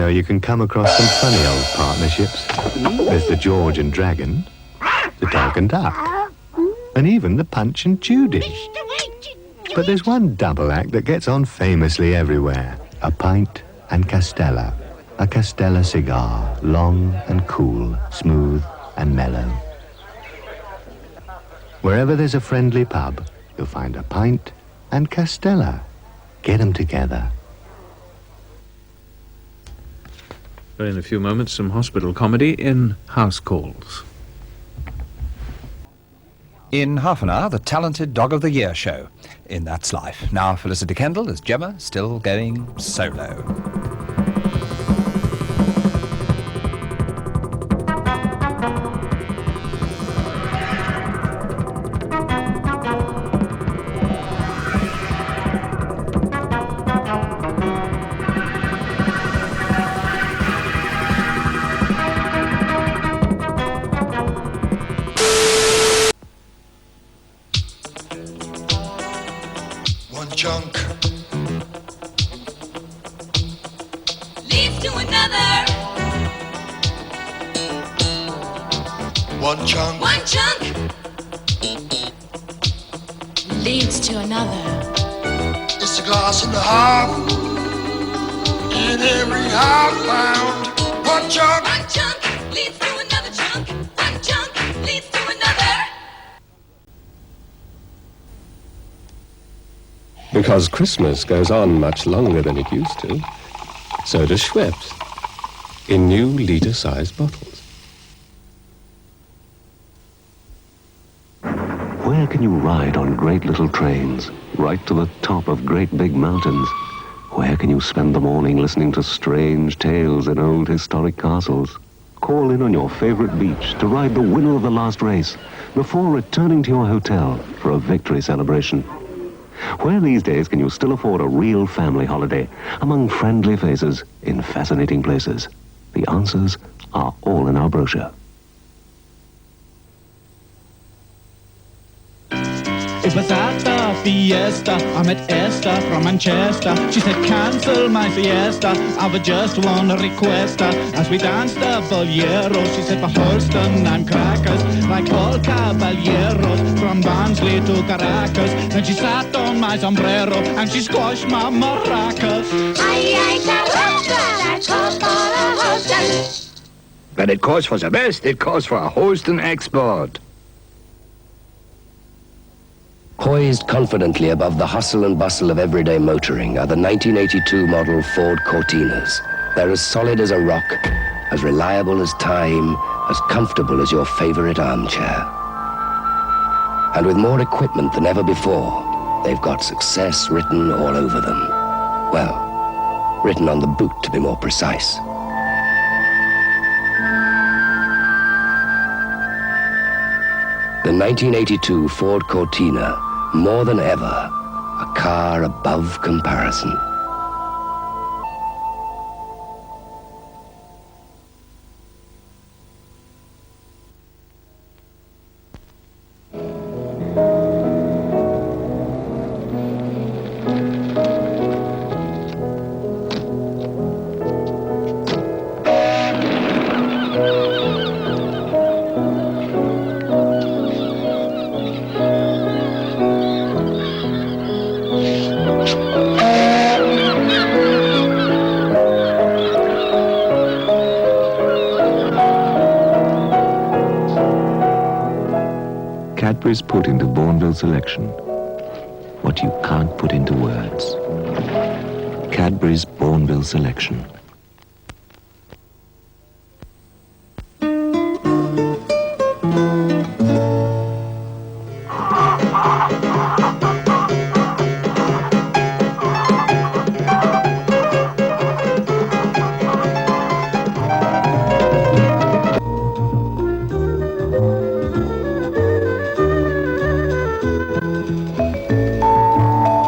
know, you can come across some funny old partnerships. There's the George and Dragon, the Dog and Duck, and even the Punch and Judy. But there's one double act that gets on famously everywhere. A pint and Castella. A Castella cigar, long and cool, smooth and mellow. Wherever there's a friendly pub, you'll find a pint and Castella. Get 'em together. In a few moments, some hospital comedy in House Calls. In half an hour, the Talented Dog of the Year show. In That's Life. Now, Felicity Kendall as Gemma, still going solo. Junk leads to another. One chunk leads to another. It's a glass in the half. In every half pound. One chunk Leads to another chunk. One chunk leads to another. Because Christmas goes on much longer than it used to, so does Schweppes, in new litre-sized bottles. Where can you ride on great little trains, right to the top of great big mountains? Where can you spend the morning listening to strange tales in old historic castles? Call in on your favorite beach to ride the winner of the last race before returning to your hotel for a victory celebration. Where these days can you still afford a real family holiday among friendly faces in fascinating places? The answers are all in our brochure. It was at the fiesta, I met Esther from Manchester. She said, cancel my fiesta, I would just want to request her. As we danced the bolero, she said, for Holston and crackers, like all caballeros, from Barnsley to Caracas. Then she sat on my sombrero, and she squashed my maracas. But it calls for the best, it calls for a Holston export. Poised confidently above the hustle and bustle of everyday motoring are the 1982 model Ford Cortinas. They're as solid as a rock, as reliable as time, as comfortable as your favorite armchair. And with more equipment than ever before, they've got success written all over them. Well, written on the boot to be more precise. The 1982 Ford Cortina, more than ever, a car above comparison. Cadbury's put into Bourneville Selection what you can't put into words. Cadbury's Bourneville Selection.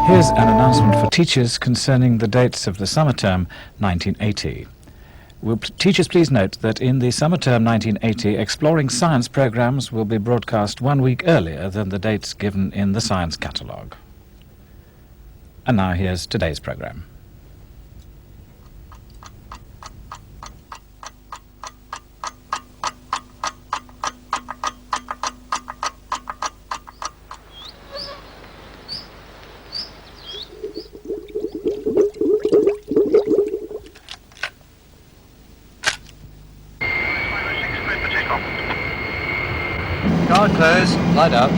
Here's an announcement for teachers concerning the dates of the summer term 1980. Will teachers please note that in the summer term 1980, exploring science programs will be broadcast 1 week earlier than the dates given in the science catalogue. And now here's today's programme. Guard close. Light up.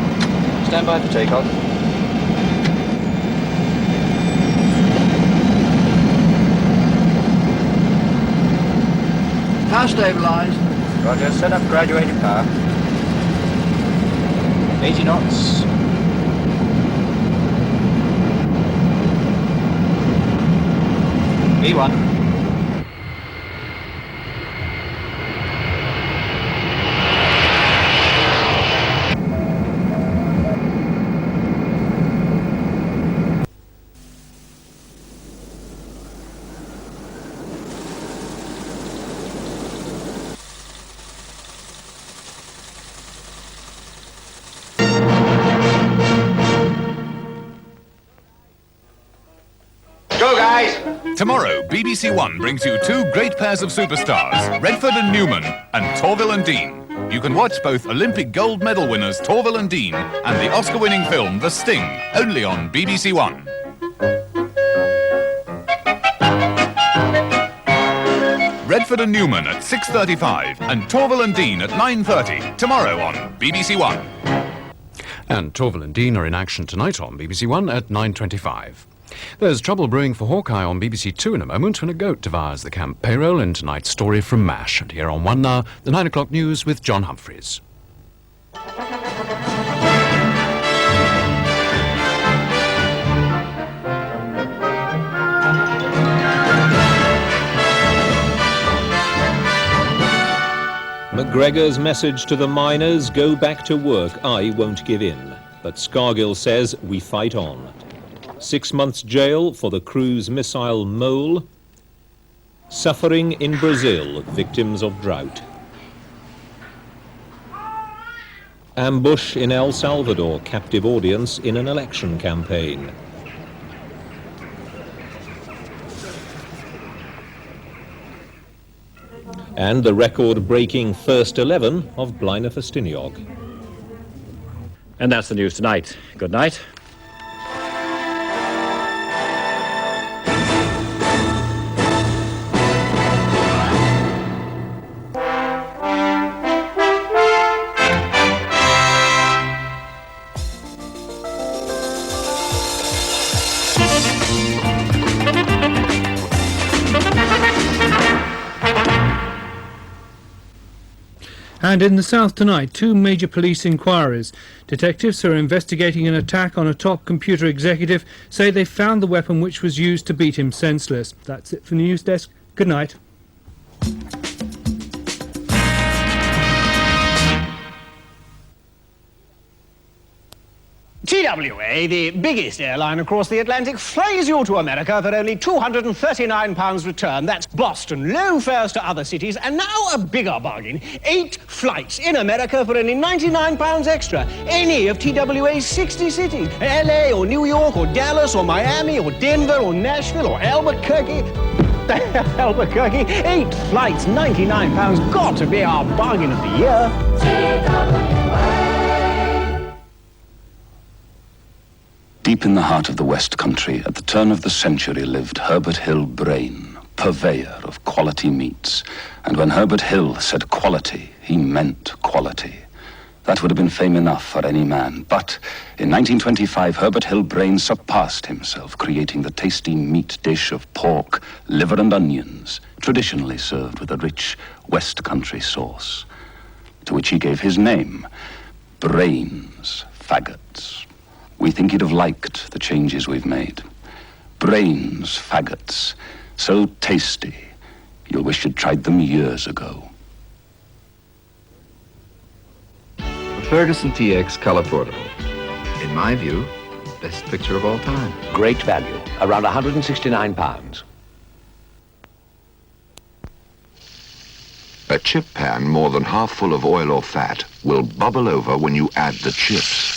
Stand by for takeoff. Power stabilized. Roger. Set up graduated power. 80 knots. V1. Go, guys! Tomorrow, BBC One brings you two great pairs of superstars, Redford and Newman, and Torvill and Dean. You can watch both Olympic gold medal winners Torvill and Dean and the Oscar-winning film The Sting, only on BBC One. Redford and Newman at 6:35 and Torvill and Dean at 9:30, tomorrow on BBC One. And Torvill and Dean are in action tonight on BBC One at 9:25. There's trouble brewing for Hawkeye on BBC Two in a moment when a goat devours the camp payroll in tonight's story from MASH. And here on One now, the 9 o'clock news with John Humphreys. McGregor's message to the miners, go back to work, I won't give in. But Scargill says, we fight on. 6 months jail for the cruise missile Mole. Suffering in Brazil, victims of drought. Ambush in El Salvador, captive audience in an election campaign. And the record-breaking first 11 of Blaenau Festiniog. And that's the news tonight. Good night. And in the south tonight, 2 major police inquiries. Detectives who are investigating an attack on a top computer executive say they found the weapon which was used to beat him senseless. That's it from the news desk. Good night. TWA, the biggest airline across the Atlantic, flies you to America for only £239 return. That's Boston, low fares to other cities, and now a bigger bargain. 8 flights in America for only £99 extra. Any of TWA's 60 cities. LA or New York or Dallas or Miami or Denver or Nashville or Albuquerque. Albuquerque, 8 flights, £99. Got to be our bargain of the year. Deep in the heart of the West Country, at the turn of the century, lived Herbert Hill Brain, purveyor of quality meats. And when Herbert Hill said quality, he meant quality. That would have been fame enough for any man. But in 1925, Herbert Hill Brain surpassed himself, creating the tasty meat dish of pork, liver and onions, traditionally served with a rich West Country sauce, to which he gave his name, Brains Faggots. We think he'd have liked the changes we've made. Brains Faggots, so tasty, you'll wish you'd tried them years ago. The Ferguson TX Color Portable. In my view, best picture of all time. Great value, around £169. A chip pan more than half full of oil or fat will bubble over when you add the chips,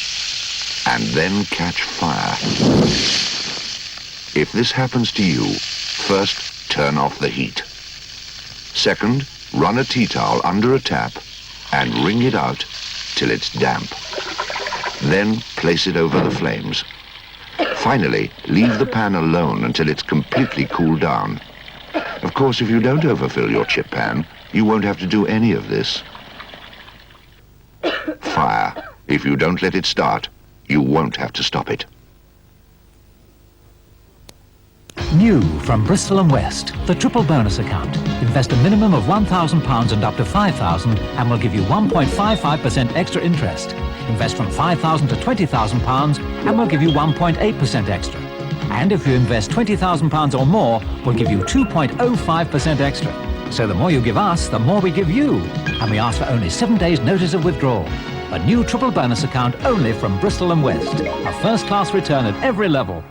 and then catch fire. If this happens to you, first, turn off the heat. Second, run a tea towel under a tap and wring it out till it's damp. Then place it over the flames. Finally, leave the pan alone until it's completely cooled down. Of course, if you don't overfill your chip pan, you won't have to do any of this. fire. If you don't let it start, you won't have to stop it. New from Bristol & West, the triple bonus account. Invest a minimum of £1,000 and up to £5,000 and we'll give you 1.55% extra interest. Invest from £5,000 to £20,000 and we'll give you 1.8% extra. And if you invest £20,000 or more, we'll give you 2.05% extra. So the more you give us, the more we give you. And we ask for only 7 days notice of withdrawal. A new triple bonus account only from Bristol & West. A first-class return at every level.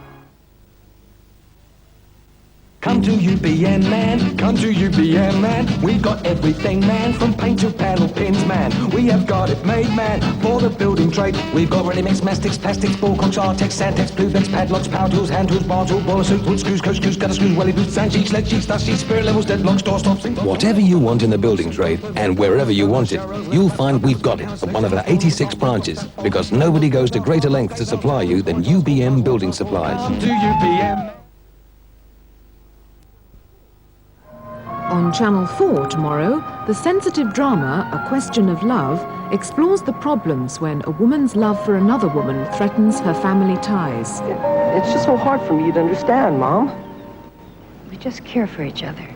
Come to UBM, man, come to UBM, man. We've got everything, man, from paint to panel pins, man. We have got it made, man, for the building trade. We've got ready-mix, mastics, plastics, ballcocks, Artex, Santex, bluebecks, padlocks, power tools, hand tools, bar tools, boiler suits, wood screws, coach screws, gutter screws, welly boots, sand sheets, lead sheets, dust sheets, spirit levels, deadlocks, door stops. Whatever you want in the building trade, and wherever you want it, you'll find we've got it at one of our 86 branches, because nobody goes to greater lengths to supply you than UBM Building Supplies. Come to UBM. On Channel 4 tomorrow, the sensitive drama A Question of Love explores the problems when a woman's love for another woman threatens her family ties. It's just so hard for me to understand, Mom. We just care for each other.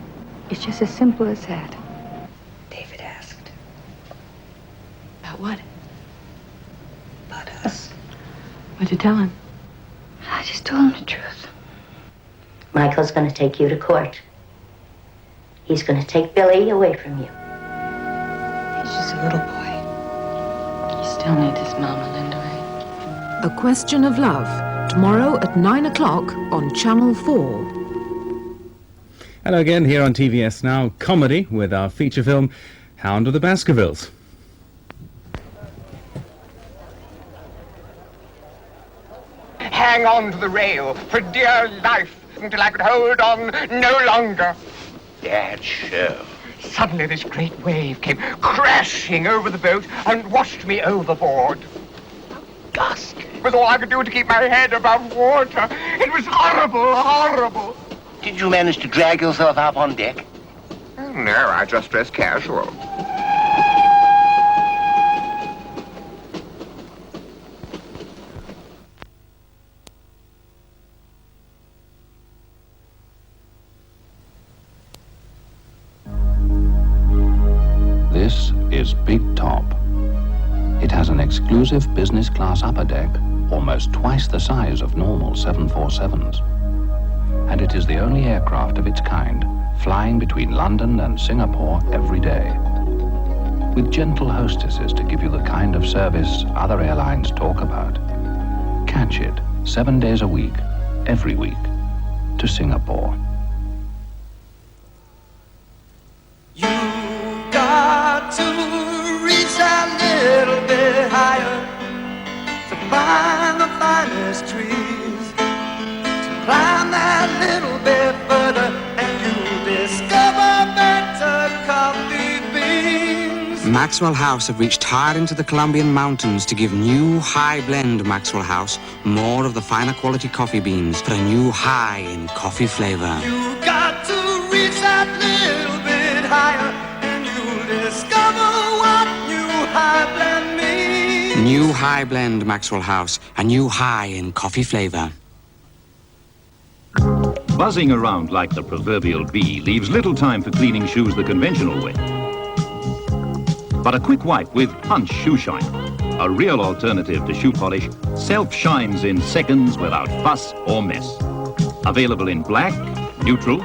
It's just as simple as that. David asked. About what? About us. What'd you tell him? I just told him the truth. Michael's going to take you to court. He's going to take Billy away from you. He's just a little boy. He still needs his mama, Linda Ray. A Question of Love, tomorrow at 9 o'clock on Channel 4. Hello again, here on TVS Now, comedy with our feature film, Hound of the Baskervilles. Hang on to the rail for dear life until I could hold on no longer. Dad, sure. Suddenly this great wave came crashing over the boat and washed me overboard. Dusk was all I could do to keep my head above water. It was horrible, horrible. Did you manage to drag yourself up on deck? Oh, no, I just dressed casual. This is Big Top. It has an exclusive business class upper deck, almost twice the size of normal 747s. And it is the only aircraft of its kind flying between London and Singapore every day. With gentle hostesses to give you the kind of service other airlines talk about. Catch it 7 days a week, every week, to Singapore. Got to reach that little bit higher to find the finest trees, to climb that little bit further and you'll discover better coffee beans. Maxwell House have reached higher into the Colombian mountains to give new high blend Maxwell House more of the finer quality coffee beans for a new high in coffee flavor. You got to reach that little bit higher. Discover what new high blend means. New high blend Maxwell House, a new high in coffee flavor. Buzzing around like the proverbial bee leaves little time for cleaning shoes the conventional way. But a quick wipe with Punch Shoe Shine, a real alternative to shoe polish, self-shines in seconds without fuss or mess. Available in black, neutral,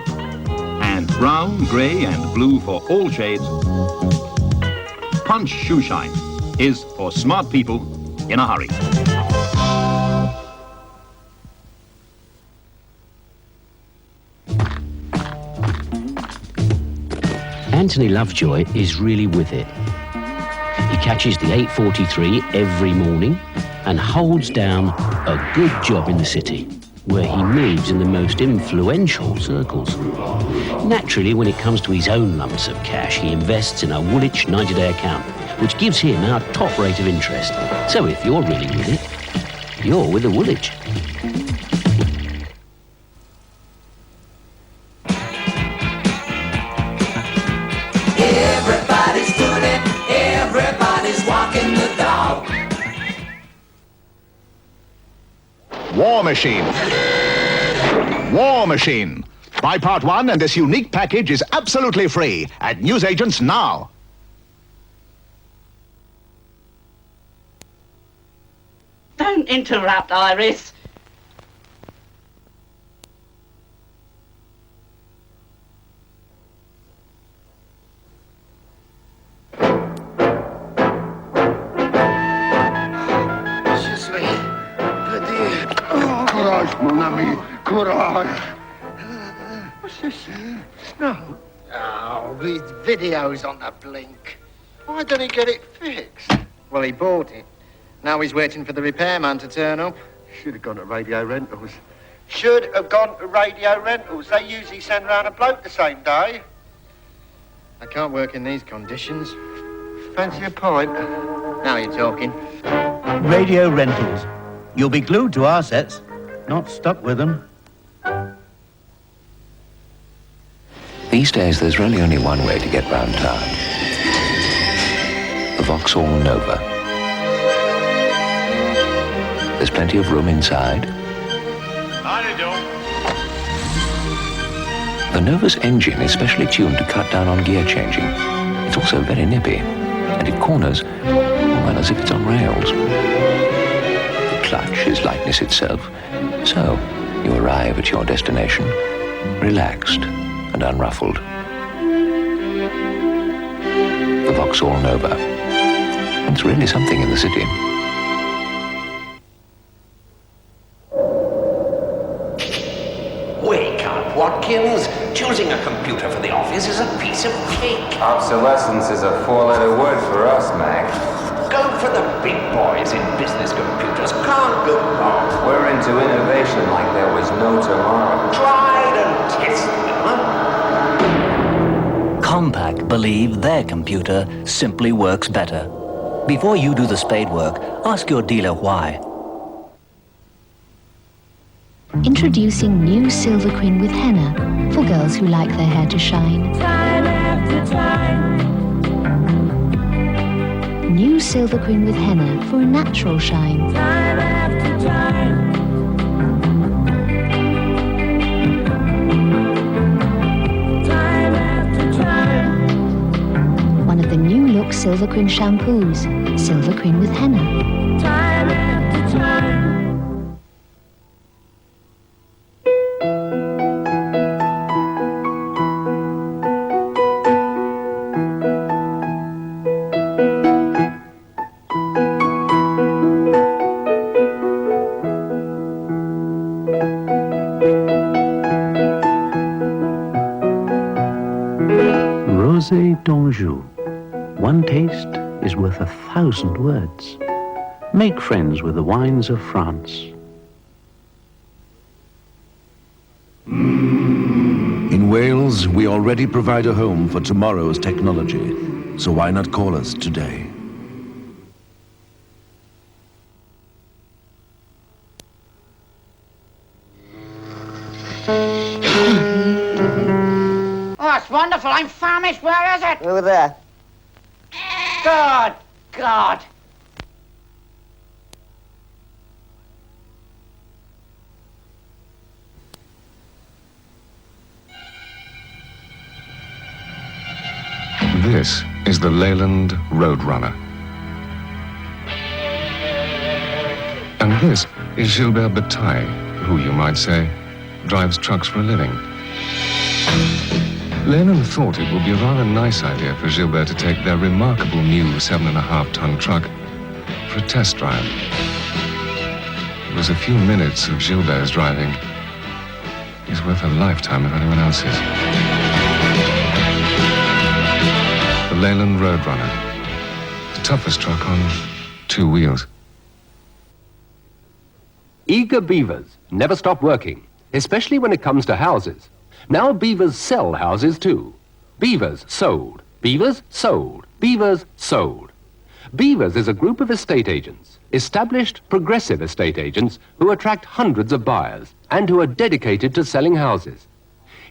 and brown, grey and blue for all shades. Punch Shoe Shine is for smart people in a hurry. Anthony Lovejoy is really with it. He catches the 8:43 every morning and holds down a good job in the city, where he moves in the most influential circles. Naturally, when it comes to his own lumps of cash, he invests in a Woolwich 90-day account, which gives him our top rate of interest. So if you're really with it, you're with a Woolwich. Everybody's doing it, everybody's walking the dog. Machine. War Machine. Buy part 1 and this unique package is absolutely free at newsagents now. Don't interrupt, Iris. Courage, mon ami. Courage. What's this? No. Oh, these videos on the blink. Why don't he get it fixed? Well, he bought it. Now he's waiting for the repairman to turn up. Should have gone to Radio Rentals. Should have gone to Radio Rentals. They usually send round a bloke the same day. I can't work in these conditions. Fancy a pint? Now you're talking. Radio Rentals. You'll be glued to our sets, not stuck with them. These days, there's really only one way to get round town. The Vauxhall Nova. There's plenty of room inside. The Nova's engine is specially tuned to cut down on gear changing. It's also very nippy, and it corners, well, as if it's on rails. The clutch is lightness itself, so you arrive at your destination, relaxed and unruffled. The Vauxhall Nova. It's really something in the city. Wake up, Watkins. Choosing a computer for the office is a piece of cake. Obsolescence is a four-letter word for us, Mac. Go for the big boys in business computers. Can't go wrong. We're into innovation like there was no tomorrow. Tried and tested, huh? Compaq believe their computer simply works better. Before you do the spade work, ask your dealer why. Introducing new Silver Queen with henna for girls who like their hair to shine. Time after time. New Silver Queen with henna for a natural shine. Time after time. Time after time. One of the new look Silver Queen shampoos. Silver Queen with henna. Time after time. Rosé d'Anjou. One taste is worth 1,000 words. Make friends with the wines of France. In Wales, we already provide a home for tomorrow's technology. So why not call us today? Oh, it's wonderful. I'm famished. Where is it? Over there. God, God. This is the Leyland Roadrunner. And this is Gilbert Bataille, who, you might say, drives trucks for a living. Leyland thought it would be a rather nice idea for Gilbert to take their remarkable new 7.5-ton truck for a test drive. It was a few minutes of Gilbert's driving is worth a lifetime of anyone else's. The Leyland Roadrunner, the toughest truck on 2 wheels. Eager beavers never stop working, especially when it comes to houses. Now beavers sell houses too. Beavers sold, beavers sold, beavers sold. Beavers is a group of estate agents, established progressive estate agents who attract hundreds of buyers and who are dedicated to selling houses.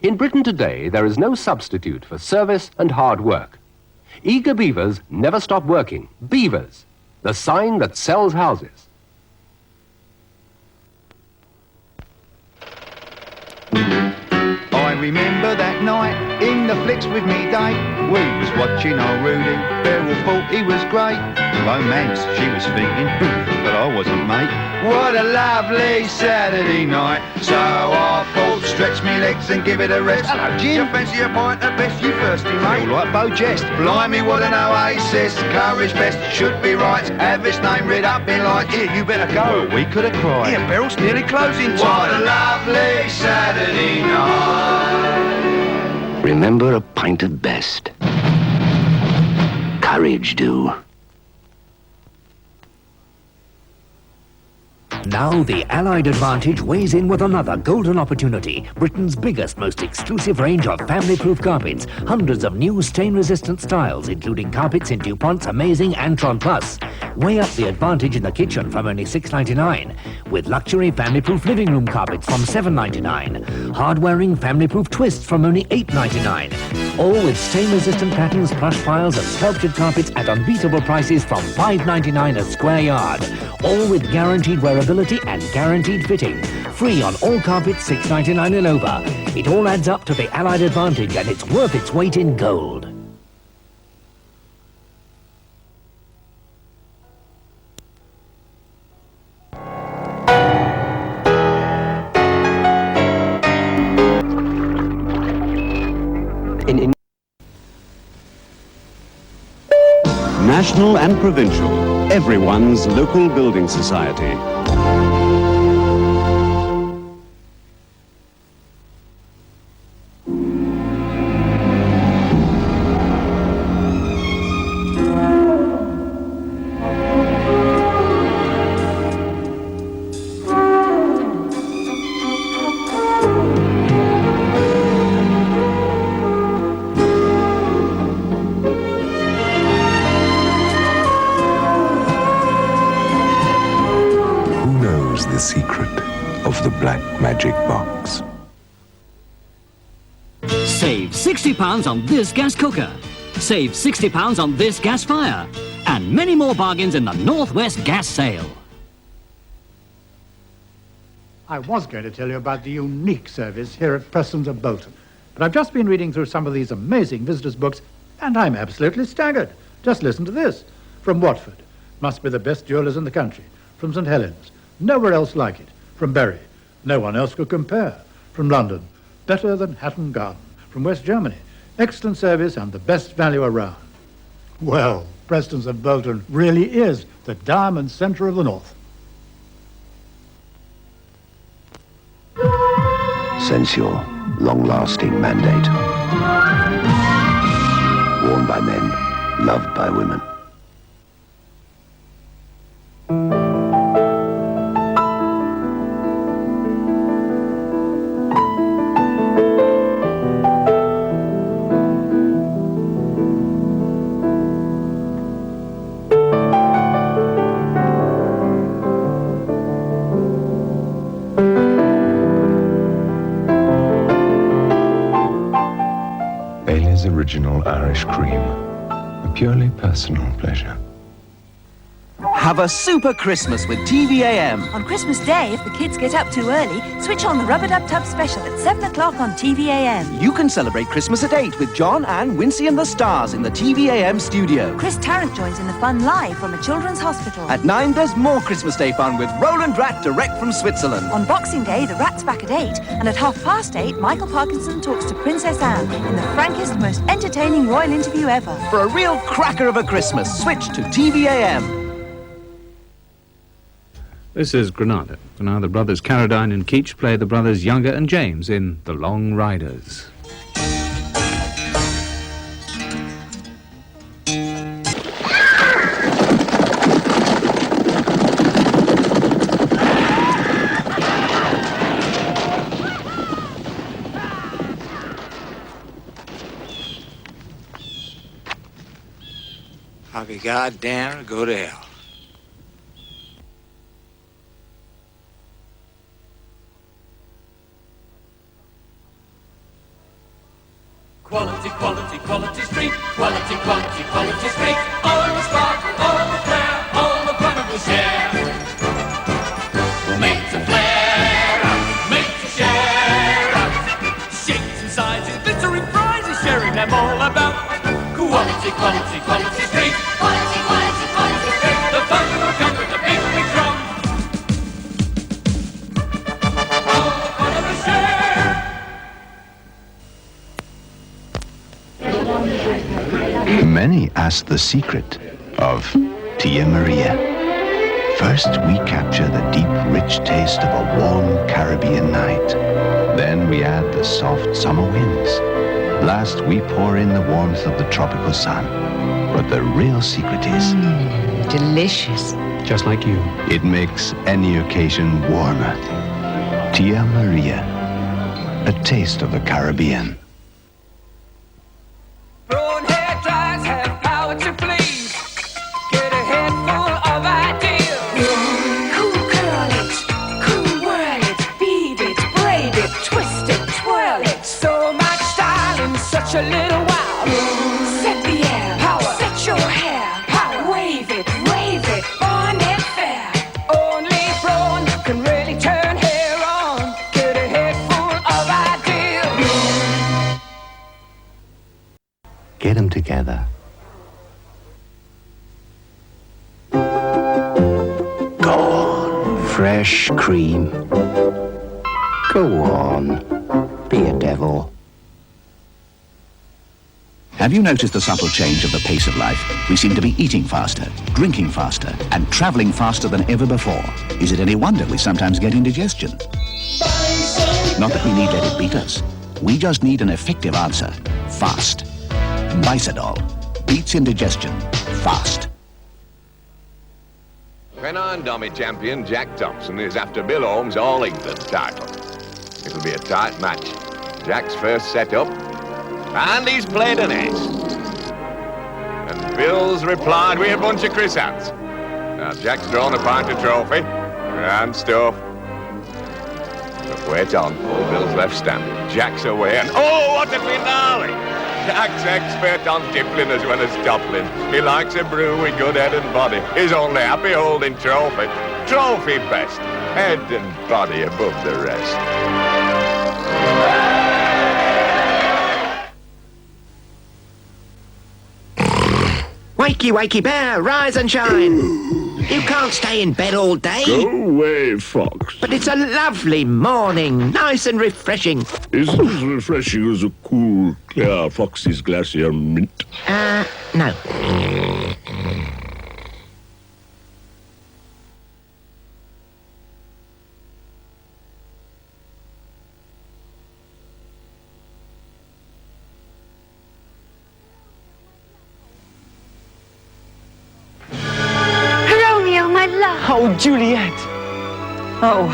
In Britain today, there is no substitute for service and hard work. Eager beavers never stop working. Beavers, the sign that sells houses. remember that night in the flicks with me date. We was watching old Rudy. Beryl thought he was great. Romance, she was thinking, but I wasn't, mate. What a lovely Saturday night. So I thought, stretch me legs and give it a rest. Hello, Jim. You fancy a pint at best, you thirsty, mate? Feel like Bo Jest. Blimey, what an oasis. Courage best, should be right. Have his name read up in lights. Here, you better go. Well, we could have cried. Here, Beryl's nearly closing time. What a lovely Saturday night. Remember a pint of best. Courage do. Now the Allied Advantage weighs in with another golden opportunity. Britain's biggest, most exclusive range of family-proof carpets. Hundreds of new stain-resistant styles, including carpets in DuPont's amazing Antron Plus. Weigh up the Advantage in the kitchen from only $6.99. With luxury family-proof living room carpets from $7.99. Hard-wearing family-proof twists from only $8.99. All with stain-resistant patterns, plush piles and sculptured carpets at unbeatable prices from $5.99 a square yard. All with guaranteed wearability and guaranteed fitting. Free on all carpets $6.99 and over. It all adds up to the Allied Advantage, and it's worth its weight in gold. National and provincial, everyone's local building society. The secret of the black magic box. Save £60 on this gas cooker. Save £60 on this gas fryer. And many more bargains in the Northwest Gas Sale. I was going to tell you about the unique service here at Preston's of Bolton, but I've just been reading through some of these amazing visitors' books, and I'm absolutely staggered. Just listen to this. From Watford, must be the best jewellers in the country. From St Helens, nowhere else like it. From Bury, no one else could compare. From London, better than Hatton Garden. From West Germany, excellent service and the best value around. Well, Preston's of Bolton really is the diamond centre of the North. Sense your long-lasting mandate. Worn by men, loved by women. Original Irish cream. A purely personal pleasure. Have a super Christmas with TVAM. On Christmas Day, if the kids get up too early, switch on the Rubber Dub Tub special at 7 o'clock on TVAM. You can celebrate Christmas at 8 with John, Anne, Wincy and the Stars in the TVAM studio. Chris Tarrant joins in the fun live from a children's hospital. At 9, there's more Christmas Day fun with Roland Rat direct from Switzerland. On Boxing Day, the Rat's back at 8, and at 8:30, Michael Parkinson talks to Princess Anne in the frankest, most entertaining royal interview ever. For a real cracker of a Christmas, switch to TVAM. This is Granada. So now the brothers Carradine and Keach play the brothers Younger and James in The Long Riders. I'll be goddamn or go to hell. Quality, quality, quality street. Quality, quality, quality street. All the sparkle, all the flair, all the fun of the share. Made to flare up, made to share up. Shakes and Quality, quality, quality street. Quality, quality, quality street. The fun will come with the big, big drum. All for the share. Many ask the secret of Tia Maria. First, we capture the deep, rich taste of a warm Caribbean night. Then we add the soft summer winds. Last, we pour in the warmth of the tropical sun. But the real secret is... delicious. Just like you. It makes any occasion warmer. Tia Maria. A taste of the Caribbean. Brown hair dryers have power to please. Get a head full of ideas. Cool curl it, cool whirl it, bead it, braid it, twist it, twirl it. So much style in such a little while. Set the air, Power. set your hair, Power. wave it, on and fair. Only brown can really turn hair on. Get a head full of ideas. Get them together. Go on, fresh cream. Go on, be a devil. Have you noticed the subtle change of the pace of life? We seem to be eating faster, drinking faster, and traveling faster than ever before. Is it any wonder we sometimes get indigestion? Not that we need let it beat us. We just need an effective answer. Fast. Bicidol. Beats indigestion. Fast. Pennine Dummy champion Jack Thompson is after Bill Holmes' All England title. It'll be a tight match. Jack's first set up, and he's played an ace. And Bill's replied with a bunch of chrysanthemums. Now Jack's drawn a pint of trophy and stuff. But wait on, old Bill's left standing. Jack's away, and oh, what a finale! Jack's expert on tippling as well as toppling. He likes a brew with good head and body. He's only happy holding trophy. Trophy best. Head and body above the rest. Wakey, wakey bear, rise and shine. You can't stay in bed all day. Go away, Fox. But it's a lovely morning, nice and refreshing. Isn't as refreshing as a cool, clear Fox's Glacier mint? No. Romeo, my love. Oh, Juliet! Oh,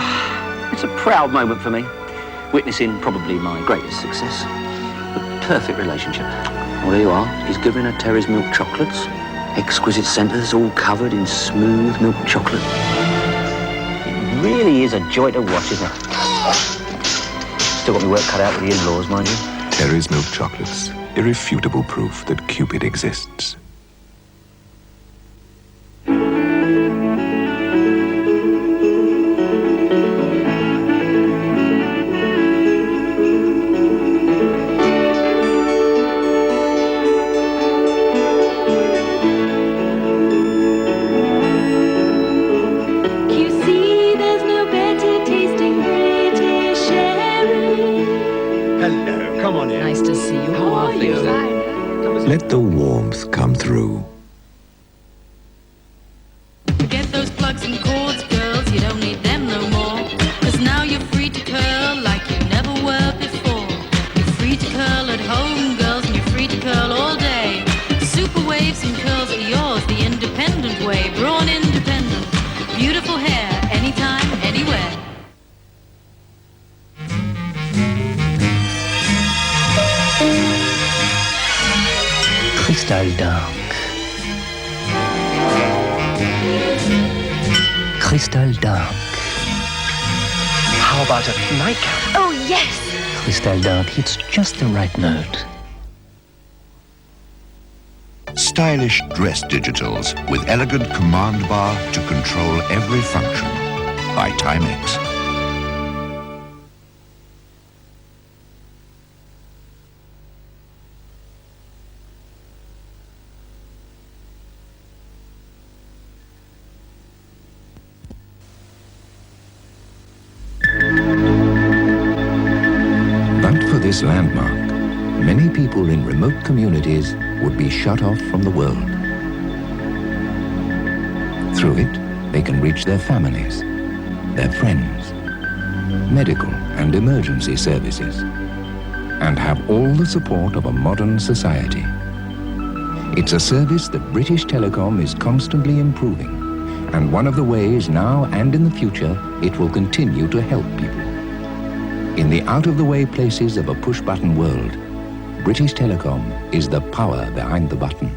it's a proud moment for me. Witnessing probably my greatest success. The perfect relationship. Well, there you are. He's giving her Terry's milk chocolates. Exquisite centres, all covered in smooth milk chocolate. It really is a joy to watch, isn't it? Still got me work cut out with the in-laws, mind you. Terry's milk chocolates. Irrefutable proof that Cupid exists. Let the warmth come through. Forget those plugs and cords, girls, you don't need them no more. 'Cause now you're free to curl like you never were before. You're free to curl at home, girls, and you're free to curl all day. Super waves and curls are yours, the independent way. Brawn independent. Beautiful hair, anytime, anywhere. Crystal dark. Crystal dark. How about a nightcap? Oh, yes. Crystal dark hits just the right note. Stylish dress digitals with elegant command bar to control every function by Timex. this landmark, many people in remote communities would be shut off from the world. Through it, they can reach their families, their friends, medical and emergency services, and have all the support of a modern society. It's a service that British Telecom is constantly improving, and one of the ways now and in the future it will continue to help people. In the out-of-the-way places of a push-button world, British Telecom is the power behind the button.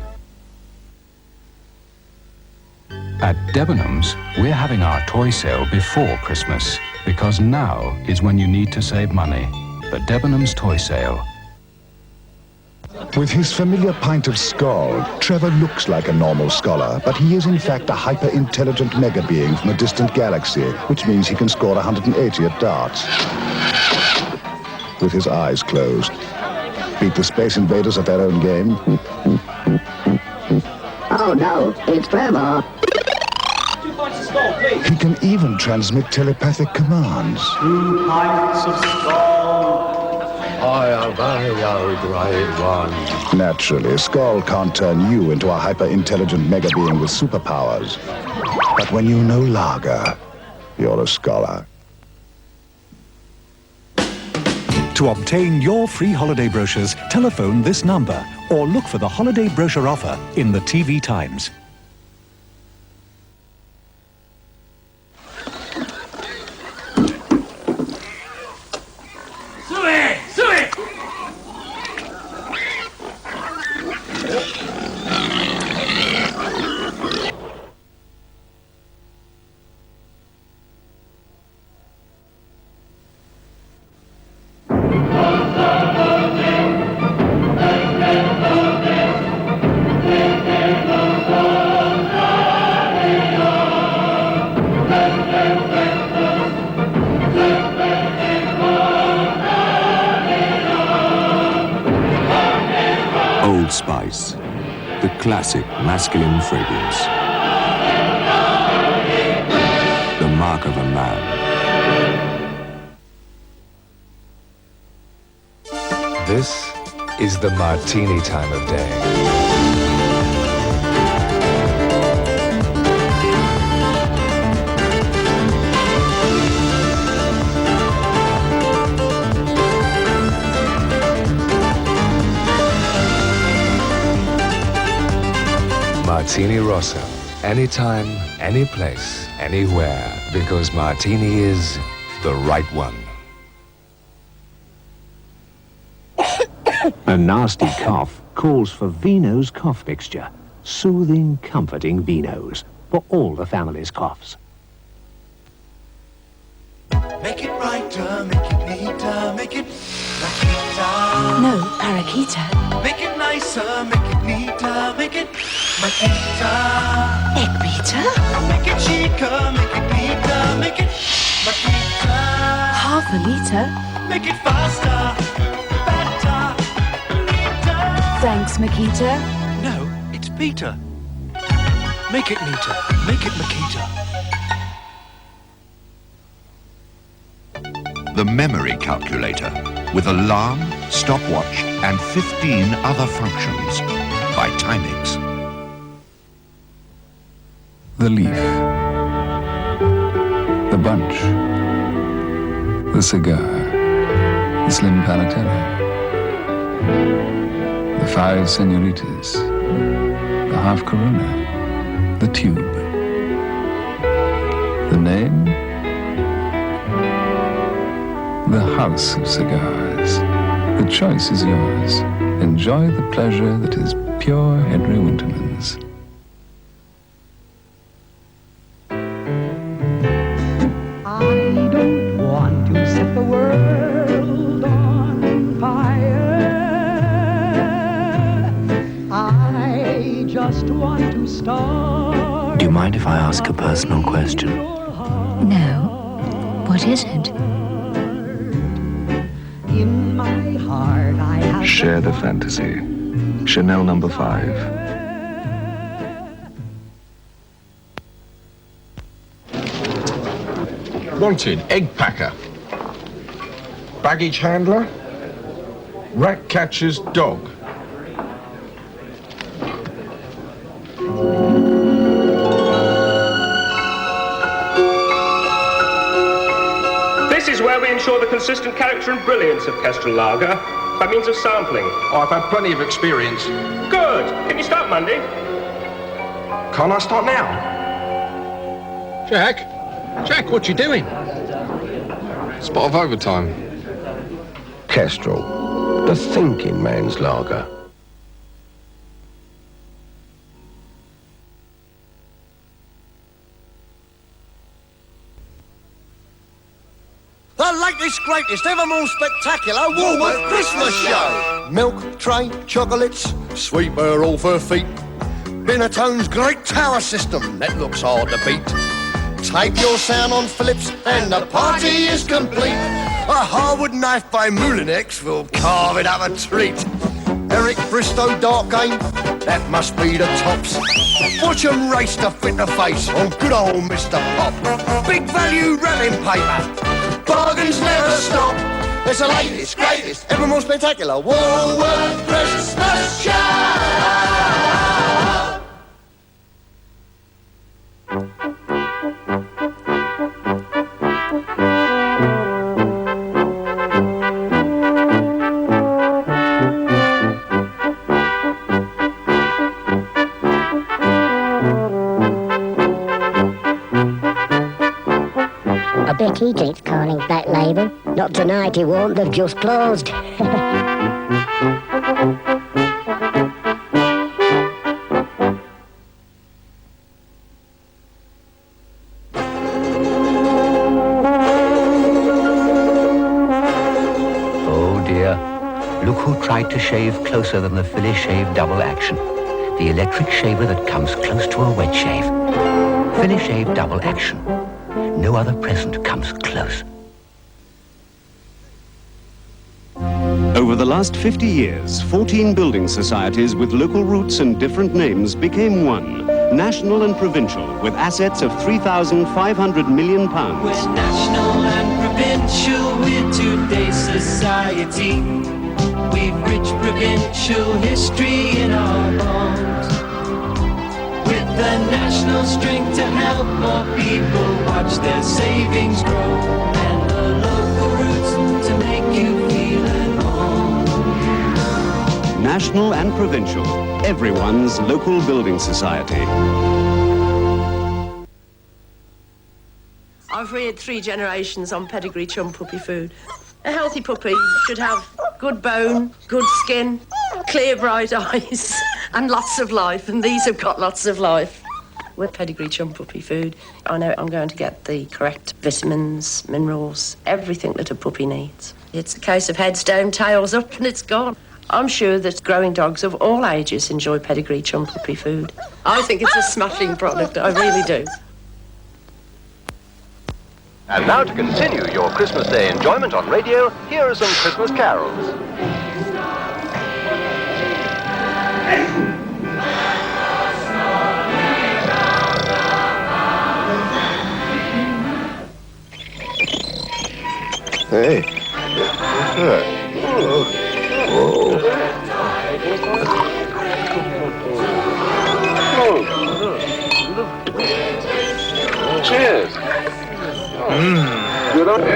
At Debenhams, we're having our toy sale before Christmas, because now is when you need to save money. The Debenhams Toy Sale. With his familiar pint of Skol, Trevor looks like a normal scholar, but he is in fact a hyper-intelligent mega-being from a distant galaxy, which means he can score 180 at darts. With his eyes closed. Beat the Space Invaders at their own game. Oh no, it's Trevor. 2 pints of Skol, please. He can even transmit telepathic commands. 2 pints of Skol. I am very great one. Naturally, Skol can't turn you into a hyper-intelligent mega-being with superpowers. But when you know lager, you're a scholar. To obtain your free holiday brochures, telephone this number or look for the holiday brochure offer in the TV Times. Old Spice, the classic masculine fragrance. The mark of a man. This is the martini time of day. Martini Rosso. Anytime, any place, anywhere, because Martini is the right one. A nasty cough calls for Vino's cough mixture. Soothing, comforting Vino's for all the family's coughs. Make it brighter, make it neater, make it Makita. No, parakeeta. Make it nicer, make it neater, make it Makita. Egg beater? Make it chicer, make it neater, make it Makita. Half a litre? Make it faster, better, neater. Thanks, Makita. No, it's Peter. Make it neater, make it Makita. The memory calculator with alarm, stopwatch, and 15 other functions by Timex. The leaf. The bunch. The cigar. The slim paletella. The 5 senoritas. The half corona. The tube. The name? The House of Cigars. The choice is yours. Enjoy the pleasure that is pure Henry Winterman's. I don't want to set the world on fire. I just want to start. Do you mind if I ask a personal question? No. What is it? In my heart, I have Share the fantasy. Chanel number 5. Wanted, egg packer. Baggage handler. Ratcatcher's dog. This is where we ensure the consistent character and brilliance of Kestrel Lager by means of sampling. I've had plenty of experience. Good. Can you start Monday? Can't I start now? Jack? Jack, what you doing? Spot of overtime. Kestrel, the thinking man's lager. The latest, greatest, ever more spectacular Woolworth Christmas show. Milk tray, chocolates, sweeper off her feet. Binatone's great tower system that looks hard to beat. Tape your sound on Phillips and the party is complete. A hardwood knife by Moulinex will carve it up a treat. Eric Bristow dark game, that must be the tops. Watch 'em race to fit the face on good old Mr. Pop. Big value wrapping paper, bargains never stop. It's the latest, greatest, ever more spectacular Woolworth Christmas show. I bet he drinks Carling Black Label. Not tonight, he won't. They've just closed. Oh dear. Look who tried to shave closer than the Philly Shave Double Action. The electric shaver that comes close to a wet shave. Philly Shave Double Action. No other present comes close. Over the last 50 years, 14 building societies with local roots and different names became one, national and provincial, with assets of £3,500 million. We're national and provincial, we're today's society. We've rich provincial history in our bones. With the national strength to help more people watch their savings grow. And the local roots to make you feel at home. National and provincial, everyone's local building society. I've reared 3 generations on pedigree chum puppy food. A healthy puppy should have good bone, good skin, clear bright eyes, and lots of life, and these have got lots of life. With pedigree chum puppy food, I know I'm going to get the correct vitamins, minerals, everything that a puppy needs. It's a case of heads down, tails up, and it's gone. I'm sure that growing dogs of all ages enjoy pedigree chum puppy food. I think it's a smashing product, I really do. And now to continue your Christmas Day enjoyment on radio, here are some Christmas carols. Hey, what's that? Cheers. Good on you.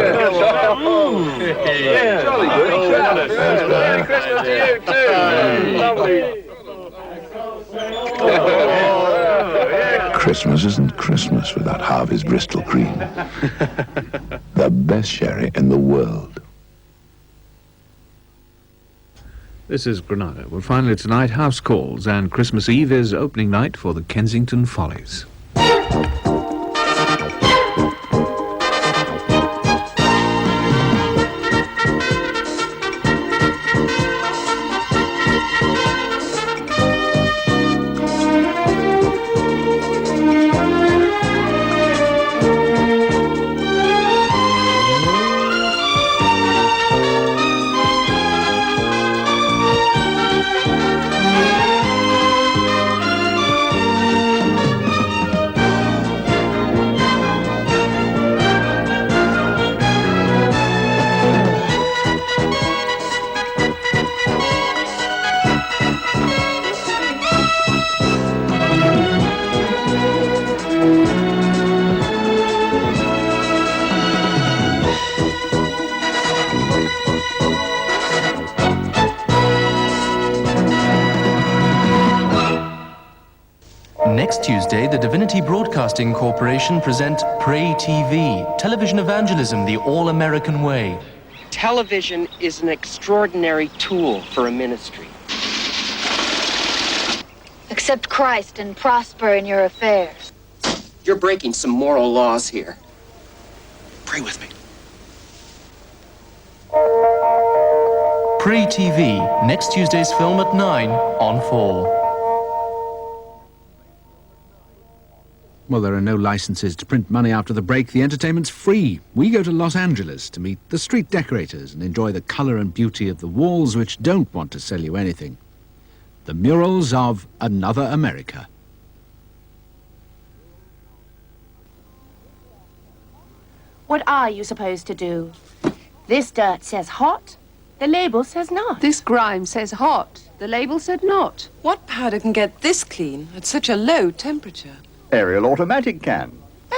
Yeah. Jolly good. Merry Christmas to you too. Lovely. Christmas isn't Christmas without Harvey's Bristol Cream. The best sherry in the world. This is Granada. Well, finally tonight, house calls, and Christmas Eve is opening night for the Kensington Follies. Next Tuesday, the Divinity Broadcasting Corporation present Pray TV, television evangelism the all-American way. Television is an extraordinary tool for a ministry. Accept Christ and prosper in your affairs. You're breaking some moral laws here. Pray with me. Pray TV, next Tuesday's film at 9 on 4. Well, there are no licenses to print money after the break. The entertainment's free. We go to Los Angeles to meet the street decorators and enjoy the colour and beauty of the walls which don't want to sell you anything. The murals of Another America. What are you supposed to do? This dirt says hot, the label says not. This grime says hot, the label said not. What powder can get this clean at such a low temperature? Ariel Automatic can.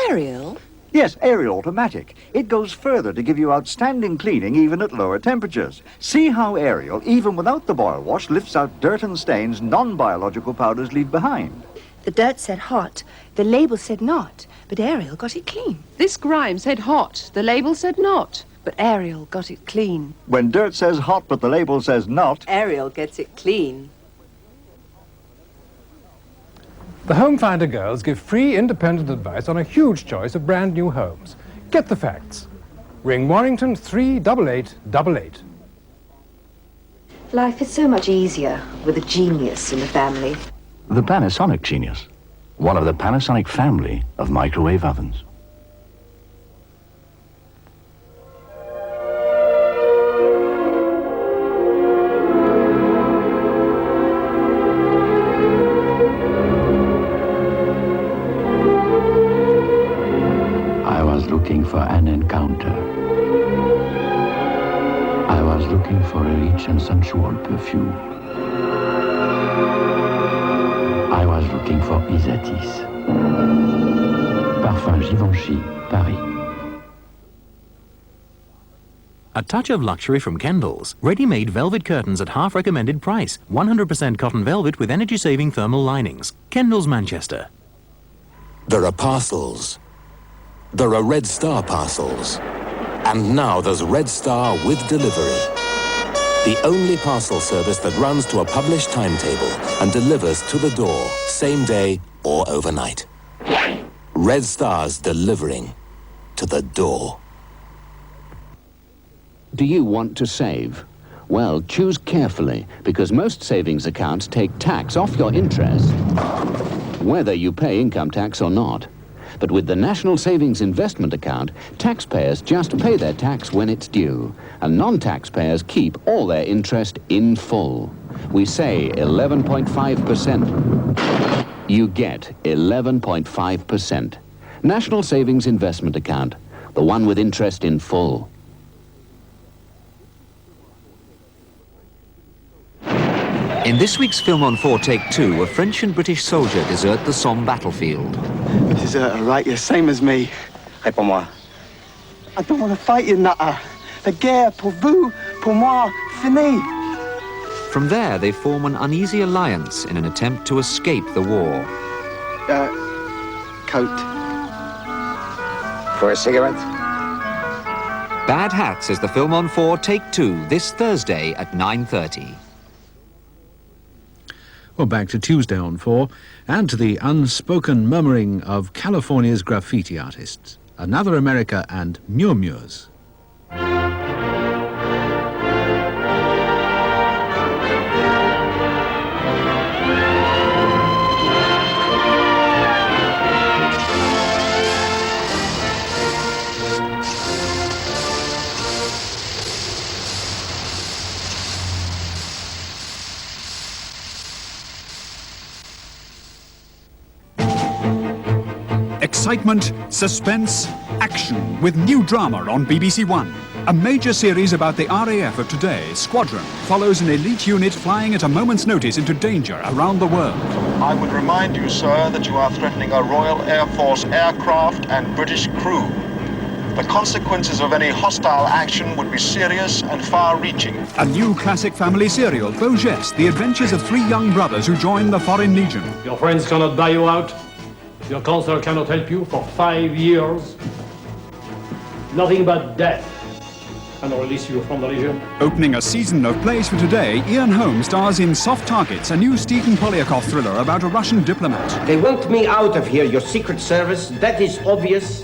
Ariel? Yes, Ariel Automatic. It goes further to give you outstanding cleaning even at lower temperatures. See how Ariel, even without the boil wash, lifts out dirt and stains non-biological powders leave behind. The dirt said hot, the label said not, but Ariel got it clean. This grime said hot, the label said not, but Ariel got it clean. When dirt says hot but the label says not, Ariel gets it clean. The Home Finder girls give free independent advice on a huge choice of brand new homes. Get the facts. Ring Warrington 38888. Life is so much easier with a genius in the family. The Panasonic Genius, one of the Panasonic family of microwave ovens. I was looking for an encounter. I was looking for a rich and sensual perfume. I was looking for Isatis. Parfum Givenchy, Paris. A touch of luxury from Kendall's. Ready-made velvet curtains at half recommended price. 100% cotton velvet with energy-saving thermal linings. Kendall's, Manchester. There are parcels. There are Red Star parcels. And now there's Red Star with delivery. The only parcel service that runs to a published timetable and delivers to the door, same day or overnight. Red Star's delivering to the door. Do you want to save? Well, choose carefully, because most savings accounts take tax off your interest, whether you pay income tax or not. But with the National Savings Investment Account, taxpayers just pay their tax when it's due, and non-taxpayers keep all their interest in full. We say 11.5%. You get 11.5%. National Savings Investment Account, the one with interest in full. In this week's Film on 4 Take 2, a French and British soldier desert the Somme battlefield. Deserter, right? You're same as me. Réponds-moi. I don't want to fight you, nutter. La guerre, pour vous, pour moi, fini. From there, they form an uneasy alliance in an attempt to escape the war. Coat. For a cigarette? Bad Hats is the Film on 4 Take 2 this Thursday at 9:30. Well, back to Tuesday on 4, and to the unspoken murmuring of California's graffiti artists, Another America and Murmures. Excitement, suspense, action with new drama on BBC One. A major series about the RAF of today, Squadron, follows an elite unit flying at a moment's notice into danger around the world. I would remind you, sir, that you are threatening a Royal Air Force aircraft and British crew. the consequences of any hostile action would be serious and far-reaching. A new classic family serial, Beau Geste, the adventures of three young brothers who join the Foreign Legion. Your friends cannot buy you out. Your counsel cannot help you for 5 years. Nothing but death can release you from the Legion. Opening a season of plays for today, Ian Holmes stars in Soft Targets, a new Stephen Polyakov thriller about a Russian diplomat. They want me out of here, your secret service. That is obvious.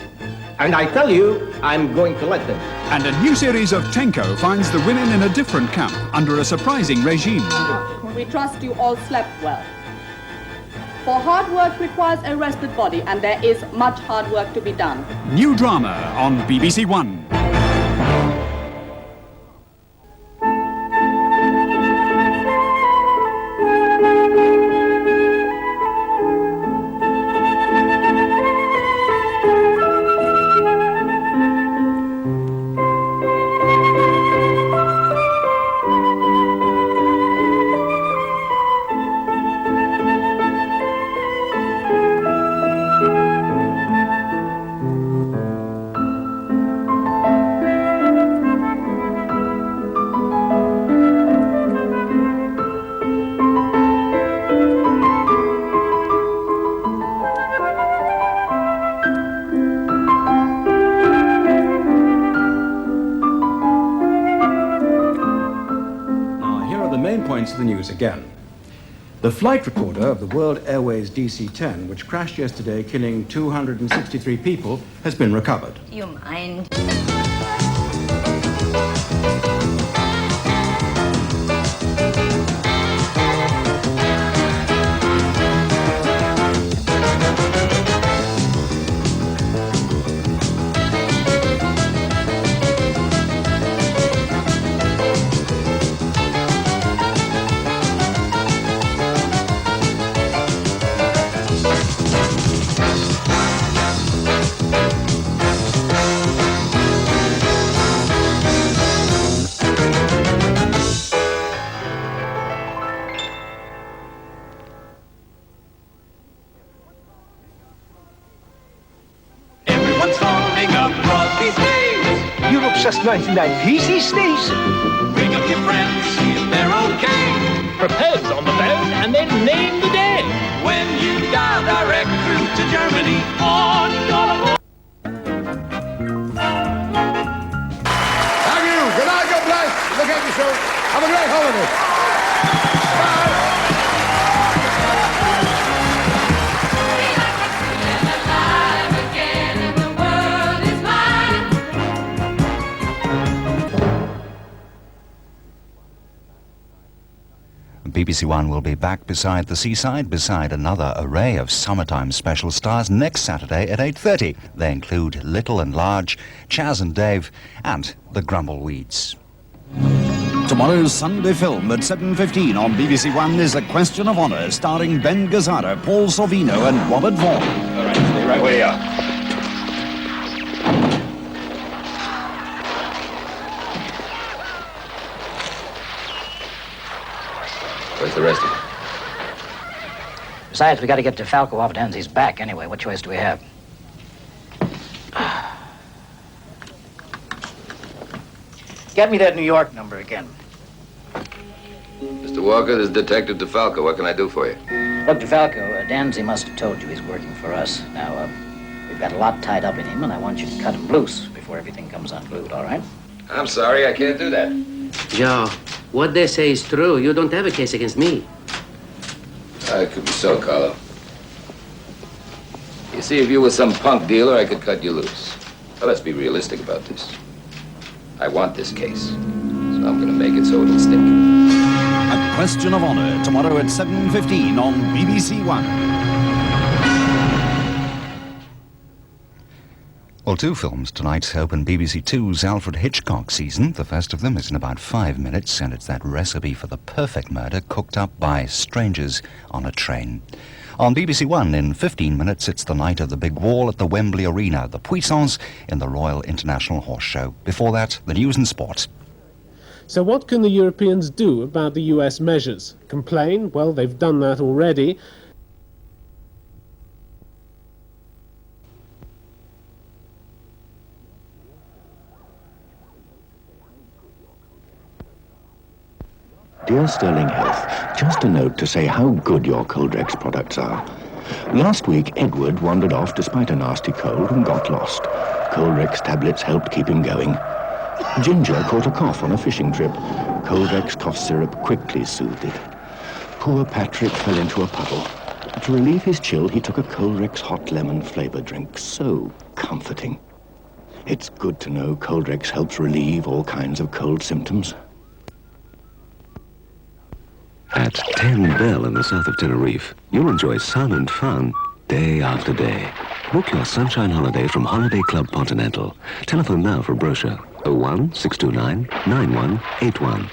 And I tell you, I'm going to let them. And a new series of Tenko finds the women in a different camp under a surprising regime. We trust you all slept well. For hard work requires a rested body, and there is much hard work to be done. New drama on BBC One. Points of the news again. The flight recorder of the World Airways DC-10, which crashed yesterday, killing 263 people, has been recovered. You mind? You're obsessed 99 pieces, Stacy. Bring up your friends, see if they're okay. Propose on the phone and then name the day. When you dial direct through to Germany on your... Thank you. Good night, God bless. Look after yourself. Have a great holiday. BBC One will be back beside the seaside, beside another array of summertime special stars next Saturday at 8:30. They include Little and Large, Chaz and Dave, and the Grumbleweeds. Tomorrow's Sunday film at 7:15 on BBC One is A Question of Honour, starring Ben Gazzara, Paul Sorvino and Robert Vaughan. All right, stay right where you are. Where's the rest of them? Besides, we got to get DeFalco off Danzy's back anyway. What choice do we have? Get me that New York number again. Mr. Walker, this is Detective DeFalco. What can I do for you? Look, DeFalco, Danzy must have told you he's working for us. Now, we've got a lot tied up in him, and I want you to cut him loose before everything comes unglued, all right? I'm sorry, I can't do that. Joe, what they say is true. You don't have a case against me. It could be so, Carlo. You see, if you were some punk dealer, I could cut you loose. But let's be realistic about this. I want this case, so I'm gonna make it so it'll stick. A Question of Honour, tomorrow at 7:15 on BBC One. Well, two films tonight open BBC Two's Alfred Hitchcock season. The first of them is in about 5 minutes, and it's that recipe for the perfect murder cooked up by strangers on a train. On BBC One, in 15 minutes, it's the night of the big wall at the Wembley Arena, the Puissance in the Royal International Horse Show. Before that, the news and sport. So what can the Europeans do about the US measures? Complain? Well, they've done that already. Dear Sterling Health, just a note to say how good your Coldrex products are. Last week, Edward wandered off despite a nasty cold and got lost. Coldrex tablets helped keep him going. Ginger caught a cough on a fishing trip. Coldrex cough syrup quickly soothed it. Poor Patrick fell into a puddle. To relieve his chill, he took a Coldrex hot lemon flavor drink. So comforting. It's good to know Coldrex helps relieve all kinds of cold symptoms. At 10 Bell in the south of Tenerife, you'll enjoy sun and fun day after day. Book your sunshine holiday from Holiday Club Continental. Telephone now for a brochure. 01-629-9181.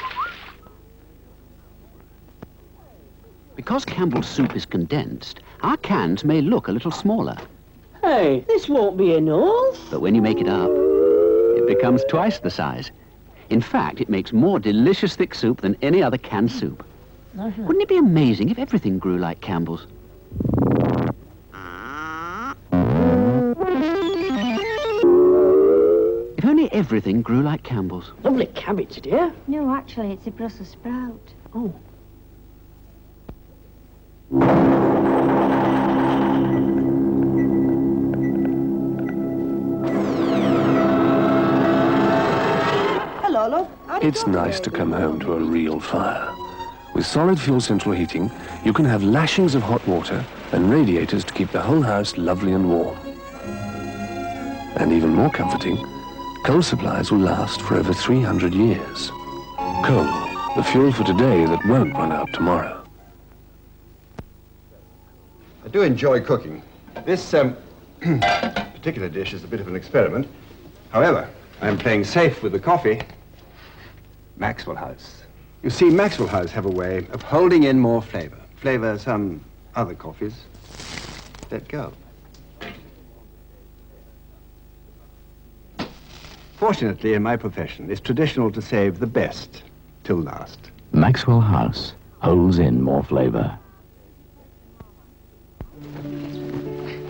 Because Campbell's soup is condensed, our cans may look a little smaller. Hey, this won't be enough. But when you make it up, it becomes twice the size. In fact, it makes more delicious thick soup than any other canned soup. Wouldn't it be amazing if everything grew like Campbell's? If only everything grew like Campbell's. Lovely cabbage, dear. No, actually, it's a Brussels sprout. Oh. Hello, love. It's nice to come home to a real fire. With solid fuel central heating, you can have lashings of hot water and radiators to keep the whole house lovely and warm. And even more comforting, coal supplies will last for over 300 years. Coal, the fuel for today that won't run out tomorrow. I do enjoy cooking. This particular dish is a bit of an experiment. However, I'm playing safe with the coffee. Maxwell House. You see, Maxwell House have a way of holding in more flavor. Flavor some other coffees let go. Fortunately, in my profession, it's traditional to save the best till last. Maxwell House holds in more flavor.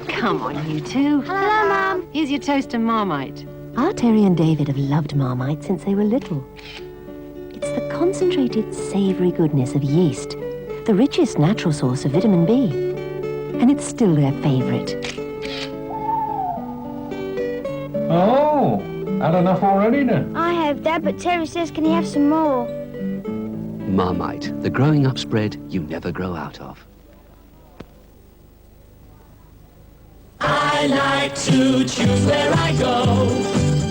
Come on, you two. Hello, Mum. Here's your toast and Marmite. Our Terry and David have loved Marmite since they were little. It's the concentrated, savoury goodness of yeast, the richest natural source of vitamin B. And it's still their favourite. Oh, had enough already then? I have, Dad, but Terry says can he have some more? Marmite, the growing up spread you never grow out of. I like to choose where I go,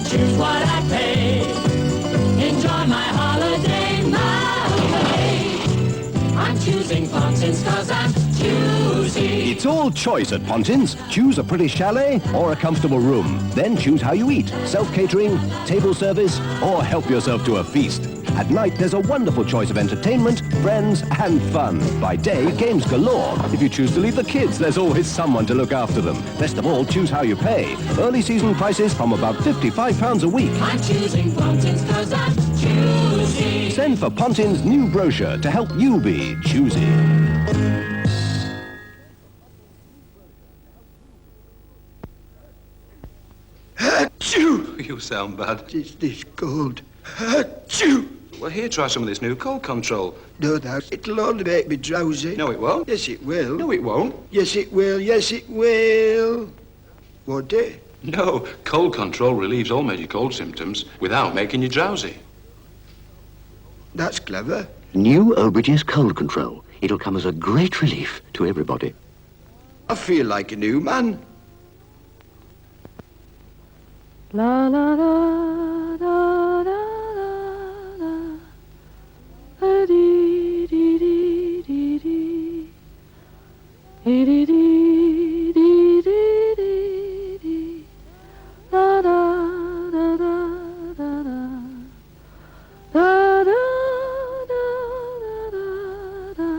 choose what I pay, enjoy my holiday my way. I'm choosing Pontins 'cause I'm choosy. It's all choice at Pontins. Choose a pretty chalet or a comfortable room. Then choose how you eat. Self-catering, table service, or help yourself to a feast. At night, there's a wonderful choice of entertainment, friends, and fun. By day, games galore. If you choose to leave the kids, there's always someone to look after them. Best of all, choose how you pay. Early season prices from about £55 a week. I'm choosing Pontins 'cause I'm choosy. Send for Pontins' new brochure to help you be choosy. Achoo! You sound bad. It's this cold. Achoo! Well, here, try some of this new cold control. No, that. It'll only make me drowsy. No, it won't. Yes, it will. No, it won't. Yes, it will. Yes, it will. Won't it? No, cold control relieves all major cold symptoms without making you drowsy. That's clever. New Obridge's cold control. It'll come as a great relief to everybody. I feel like a new man. La la la la la la la dee dee dee dee dee dee dee dee dee dee dee la da da da da da da da da da da.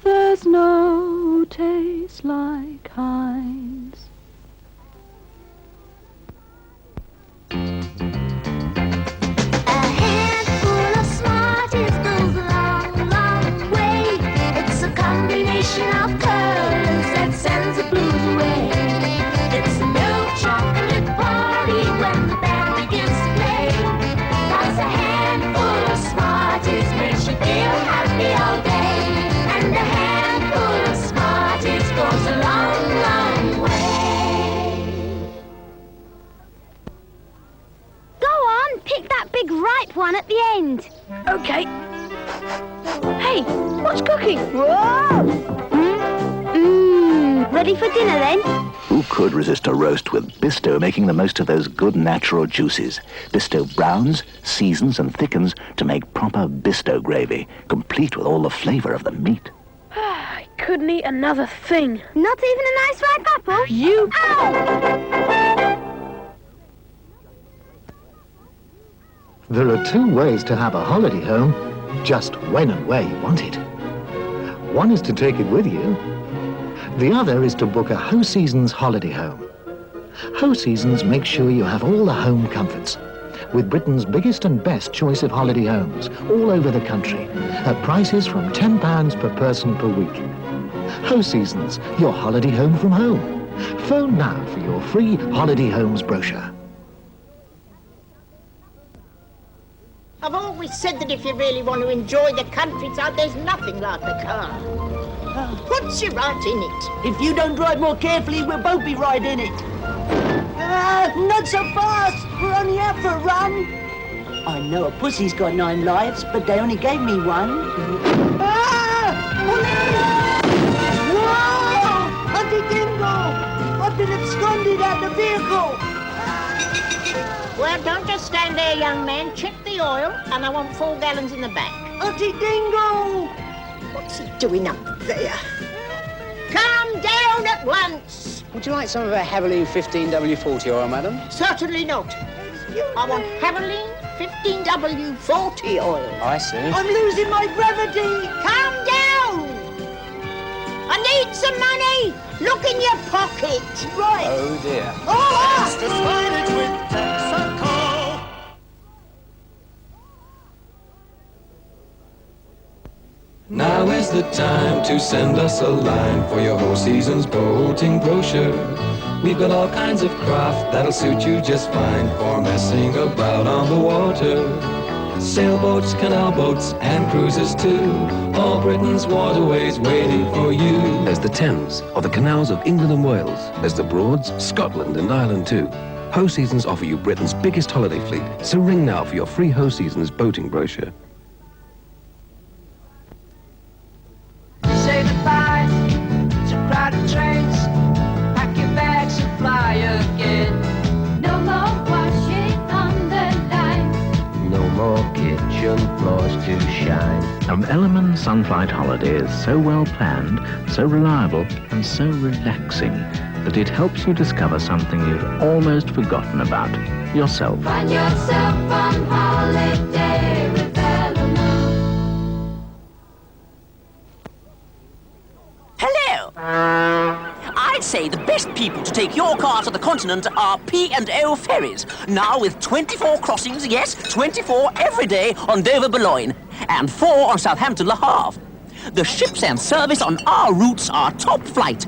There's no taste like Heinz. Of colors that sends the blues away. It's a milk chocolate party when the band begins to play. That's a handful of Smarties makes you feel Okay. Hey, what's cooking? Whoa! Ready for dinner then? Who could resist a roast with Bisto making the most of those good natural juices? Bisto browns, seasons and thickens to make proper Bisto gravy, complete with all the flavour of the meat. I couldn't eat another thing. Not even a nice ripe apple? You... Ow! There are two ways to have a holiday home, just when and where you want it. One is to take it with you. The other is to book a Ho Seasons holiday home. Ho Seasons makes sure you have all the home comforts, with Britain's biggest and best choice of holiday homes all over the country, at prices from £10 per person per week. Ho Seasons, your holiday home from home. Phone now for your free holiday homes brochure. I've always said that if you really want to enjoy the countryside, there's nothing like the car. Puts you right in it. If you don't drive more carefully, we'll both be right in it. Not so fast! We're only out for a run. I know a pussy's got 9 lives, but they only gave me one. Whoa! Auntie Dingo! I've been absconded out of the vehicle. Well, don't just stand there, young man. Check the oil, and I want 4 gallons in the back. Auntie Dingo! What's he doing up there? Calm down at once! Would you like some of our Haviline 15W40 oil, madam? Certainly not. I want Haviline 15W40 oil. I see. I'm losing my gravity! Calm down! I need some money! Look in your pocket! Right! Oh, dear. Now is the time to send us a line for your whole season's boating brochure. We've got all kinds of craft that'll suit you just fine for messing about on the water. Sailboats, canal boats, and cruises too. All Britain's waterways waiting for you. There's the Thames, or the canals of England and Wales. There's the Broads, Scotland and Ireland too. Ho Seasons offer you Britain's biggest holiday fleet, so ring now for your free Ho Seasons boating brochure. Say goodbye to crowded trains. Pack your bags and fly again. No more washing on the line. No more kitchen floors to shine. An Ellerman Sunflight holiday is so well planned, so reliable, and so relaxing that it helps you discover something you've almost forgotten about yourself. Find yourself on holiday with Ellerman. Hello! I'd say the best people to take your car to the continent are P&O Ferries. Now with 24 crossings, yes, 24 every day on Dover-Boulogne, and 4 on Southampton-Le Havre. The ships and service on our routes are top flight.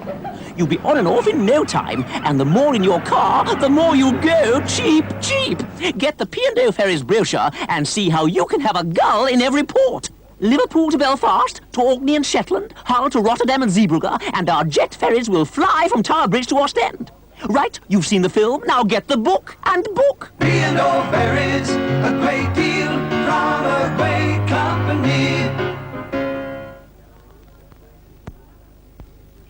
You'll be on and off in no time, and the more in your car, the more you'll go cheap, cheap. Get the P&O Ferries brochure and see how you can have a gull in every port. Liverpool to Belfast, to Orkney and Shetland, Hull to Rotterdam and Zeebrugge, and our jet ferries will fly from Tower Bridge to Ostend. Right, you've seen the film, now get the book and book. P&O Ferries, a great deal from a great company.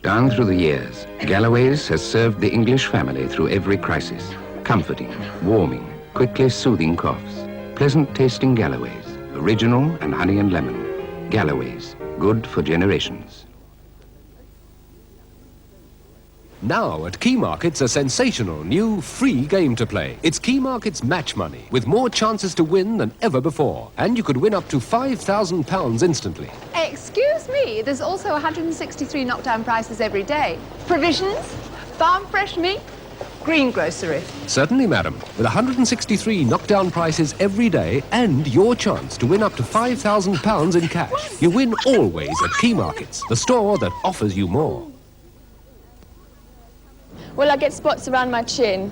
Down through the years, Galloway's has served the English family through every crisis. Comforting, warming, quickly soothing coughs. Pleasant tasting Galloway's. Original and honey and lemon. Galloway's, good for generations. Now at Key Markets, a sensational new free game to play. It's Key Markets Match Money, with more chances to win than ever before. And you could win up to £5,000 instantly. Excuse me, there's also 163 knockdown prices every day. Provisions, farm fresh meat, greengrocery. Certainly, madam. With 163 knockdown prices every day and your chance to win up to £5,000 in cash. You win always at Key Markets, the store that offers you more. Well, I get spots around my chin,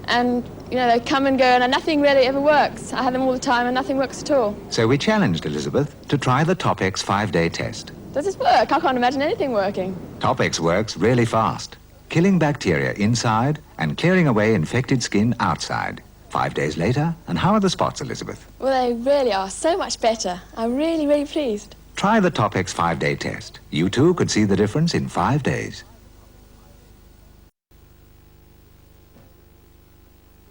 and, you know, they come and go, and nothing really ever works. I have them all the time, and nothing works at all. So we challenged Elizabeth to try the Topex 5-day test. Does this work? I can't imagine anything working. Topex works really fast, killing bacteria inside and clearing away infected skin outside. 5 days later, and how are the spots, Elizabeth? Well, they really are so much better. I'm really, really pleased. Try the Topex 5-day test. You too could see the difference in 5 days.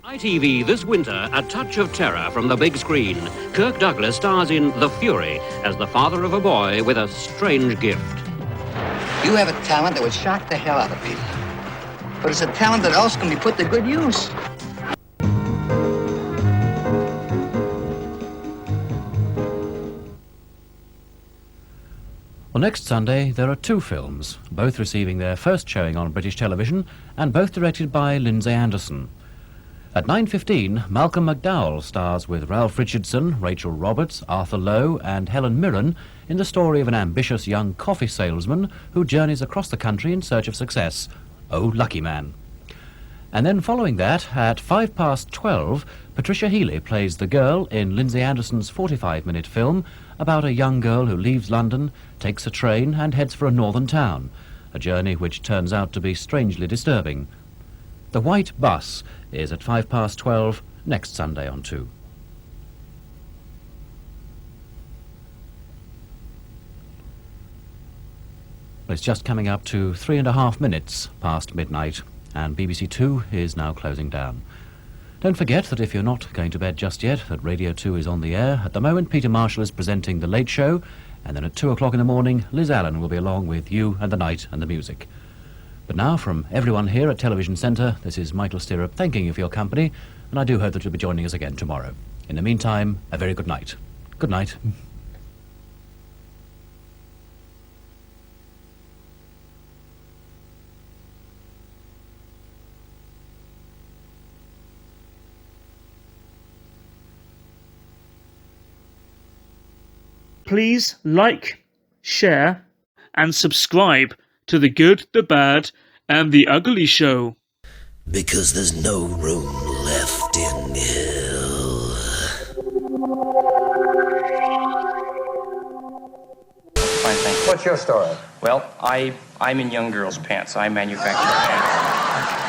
ITV this winter, A Touch of Terror from the big screen. Kirk Douglas stars in The Fury as the father of a boy with a strange gift. You have a talent that would shock the hell out of people. But it's a talent that also can be put to good use. Well, next Sunday there are 2 films, both receiving their first showing on British television and both directed by Lindsay Anderson. At 9:15, Malcolm McDowell stars with Ralph Richardson, Rachel Roberts, Arthur Lowe and Helen Mirren in the story of an ambitious young coffee salesman who journeys across the country in search of success. Oh, lucky man. And then following that, at 12:05, Patricia Healy plays the girl in Lindsay Anderson's 45-minute film about a young girl who leaves London, takes a train and heads for a northern town, a journey which turns out to be strangely disturbing. The White Bus is at 12:05 next Sunday on 2. Well, it's just coming up to 3.5 minutes past midnight, and BBC 2 is now closing down. Don't forget that if you're not going to bed just yet, that Radio 2 is on the air. At the moment, Peter Marshall is presenting The Late Show, and then at 2 o'clock in the morning, Liz Allen will be along with You and the Night and the Music. But now, from everyone here at Television Centre, this is Michael Stirrup thanking you for your company, and I do hope that you'll be joining us again tomorrow. In the meantime, a very good night. Good night. Please like, share, and subscribe to The Good, the Bad, and the Ugly Show. Because there's no room left in hell. Fine, thank you. What's your story? Well, I'm in young girls' pants. I manufacture pants.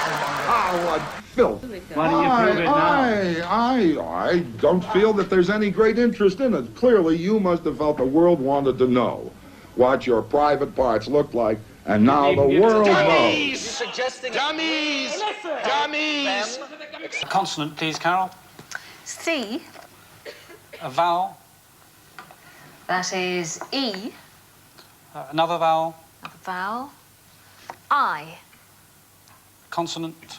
Oh, what filth. Why do you prove it now? I don't feel that there's any great interest in it. Clearly, you must have felt the world wanted to know what your private parts looked like, and now the world knows. Suggesting Dummies! Dummies! A consonant, please, Carol. C. A vowel. That is E. Another vowel. Vowel. I. Consonant.